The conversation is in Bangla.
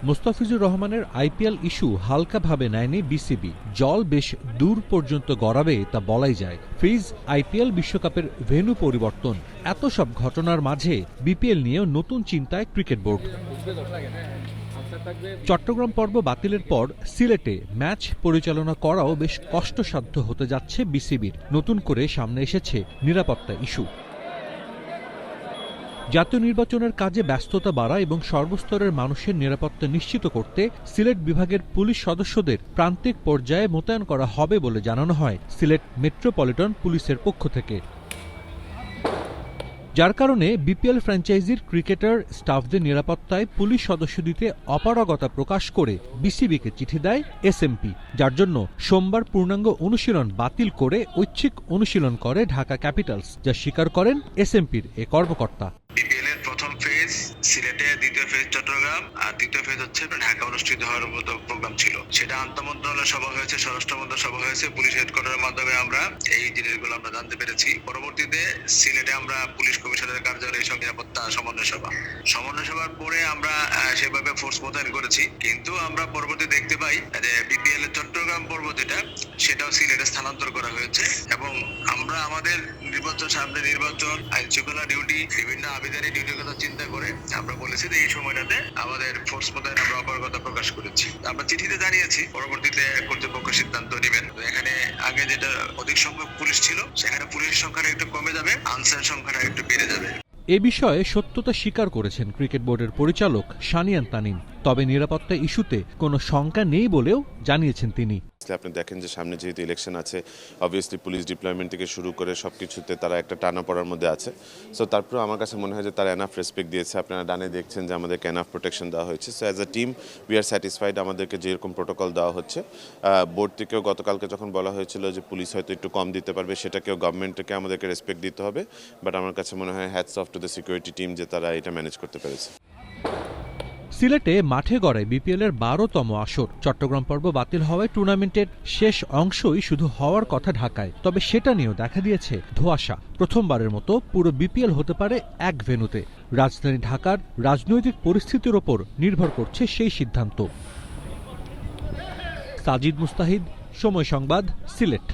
মুস্তাফিজুর রহমানের আইপিএল ইস্যু হালকাভাবে নেয়নি বিসিবি। জল বেশ দূর পর্যন্ত গড়াবে তা বলাই যায়। ফ্রিজ, আইপিএল বিশ্বকাপের ভেন্যু পরিবর্তন, এত সব ঘটনার মাঝে বিপিএল নিয়েও নতুন চিন্তায় ক্রিকেট বোর্ড। চট্টগ্রাম পর্ব বাতিলের পর সিলেটে ম্যাচ পরিচালনা করাও বেশ কষ্টসাধ্য হতে যাচ্ছে বিসিবির। নতুন করে সামনে এসেছে নিরাপত্তা ইস্যু। জাতীয় নির্বাচনের কাজে ব্যস্ততা বাড়া এবং সর্বস্তরের মানুষের নিরাপত্তা নিশ্চিত করতে সিলেট বিভাগের পুলিশ সদস্যদের প্রান্তিক পর্যায়ে মোতায়েন করা হবে বলে জানানো হয় সিলেট মেট্রোপলিটন পুলিশের পক্ষ থেকে। যার কারণে বিপিএল ফ্র্যাঞ্চাইজির ক্রিকেটার স্টাফদের নিরাপত্তায় পুলিশ সদস্য দিতে অপারগতা প্রকাশ করে বিসিবিকে চিঠি দেয় এসএমপি, যার জন্য সোমবার পূর্ণাঙ্গ অনুশীলন বাতিল করে ঐচ্ছিক অনুশীলন করে ঢাকা ক্যাপিটালস, যা স্বীকার করেন এসএমপির এ কর্মকর্তা। বিপিএলের প্রথম ফেজ সিলেটে, দ্বিতীয় ফেজ চট্টগ্রাম, আর তৃতীয় ফেজ হচ্ছে ঢাকা অনুষ্ঠিত হওয়ার মতো প্রোগ্রাম ছিল। সেটা আন্তঃমন্ত্রণালয় সভা হয়েছে, স্বরাষ্ট্র মন্ত্রণালয় সভা হয়েছে, পুলিশ হেডকোয়ার্টারের মাধ্যমে আমরা এই জিনিসগুলো আমরা জানতে পেরেছি। পরবর্তীতে সিলেটে আমরা পুলিশ কমিশনারের কার্যালয়ে সব নিরাপত্তা সমন্বয় সভার পরে আমরা সেভাবে ফোর্স মোতায়েন করেছি। কিন্তু আমরা পরবর্তী দেখতে পাই যে বিপিএল এর চট্টগ্রাম পর্ব যেটা, সেটাও সিলেটে স্থানান্তর করা হয়েছে এবং আমরা আমাদের সামনে নির্বাচন, আইন শৃঙ্খলা ডিউটি, বিভিন্ন আবেদনের ডিউটির কথা চিন্তা করে আমরা বলেছি যে এই সময়টাতে আমাদের ফোর্স মোতায়েন আমরা অপারগতা প্রকাশ করেছি। আমরা চিঠিতে জানিয়েছি, পরবর্তীতে কর্তৃপক্ষ সিদ্ধান্ত নেবেন। এখানে আগে যেটা অধিক সংখ্যক পুলিশ ছিল, সেখানে পুলিশের সংখ্যাটা একটু কমে যাবে, আনসার সংখ্যাটা একটু বেড়ে যাবে। এ বিষয়ে সত্যতা স্বীকার করেছেন ক্রিকেট বোর্ডের পরিচালক শানিয়ান তানিম। তবে নিরাপত্তা ইস্যুতে কোনো শঙ্কা নেই বলেও জানিয়েছেন তিনি। আপনি দেখেন যে সামনে যেহেতু ইলেকশন আছে, অবভিয়াসলি পুলিশ ডিপ্লয়মেন্ট থেকে শুরু করে সবকিছুতে তারা একটা টানা পড়ার মধ্যে আছে। সো তারপর আমার কাছে মনে হয় যে তারা এনাফ রেসপেক্ট দিয়েছে। আপনারা ডানে দেখছেন যে আমাদেরকে এনাফ প্রোটেকশন দেওয়া হয়েছে। So as a team we are satisfied. আমাদেরকে যেরকম প্রোটোকল দেওয়া হচ্ছে, বোর্ড থেকেও গতকালকে যখন বলা হয়েছিল যে পুলিশ হয়তো একটু কম দিতে পারবে, সেটাকেও গভর্নমেন্টকে আমাদেরকে রেসপেক্ট দিতে হবে। বাট আমার কাছে মনে হয় hats off to the security team যে তারা এটা ম্যানেজ করতে পেরেছে। সিলেটে মাঠে গড়ায় বিপিএলের 12তম আসর। চট্টগ্রাম পর্ব বাতিল হওয়ায় টুর্নামেন্টের শেষ অংশই শুধু হওয়ার কথা ঢাকায়। তবে সেটা নিয়েও দেখা দিয়েছে ধোঁয়াশা। প্রথমবারের মতো পুরো বিপিএল হতে পারে এক ভেন্যুতে। রাজধানী ঢাকার রাজনৈতিক পরিস্থিতির ওপর নির্ভর করছে সেই সিদ্ধান্ত। সাজিদ মুস্তাহিদ, সময় সংবাদ, সিলেট।